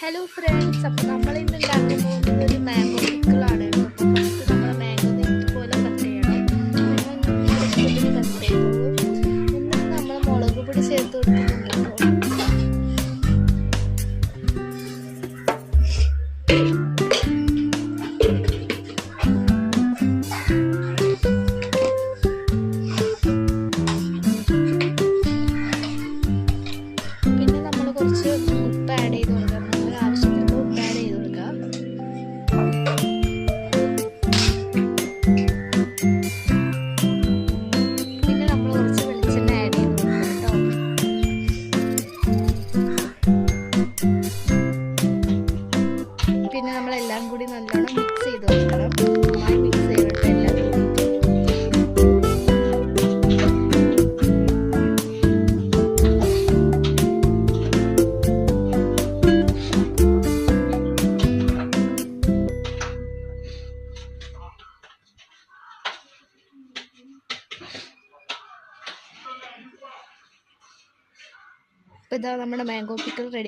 Hello friends, അപ്പോൾ നമ്മൾ ഇന്ന് ഉണ്ടാക്കാൻ പോകുന്നത് ഒരു മാംഗോ പിക്കിളാണ്. അപ്പോൾ ഫസ്റ്റ് നമ്മൾ മാംഗോ ഇതുപോലെ കട്ട് ചെയ്യണം. നിങ്ങൾ കട്ട് ചെയ്തോളൂ. എന്നിട്ട് നമ്മൾ മുളക് പൊടി ചേർത്ത് കൊടുക്കുന്നുണ്ടല്ലോ. പിന്നെ നമ്മൾ കുറച്ച് ഉപ്പ് ആഡ് ചെയ്ത് കൊടുക്കണം. പിന്നെ നമ്മളെല്ലാം കൂടി നല്ലോണം മിക്സ് ചെയ്ത് വെക്കണം. നന്നായി മിക്സ് ചെയ്തിട്ട് എല്ലാം ഇതാ നമ്മുടെ മാംഗോ പിക്കിൾ റെഡി.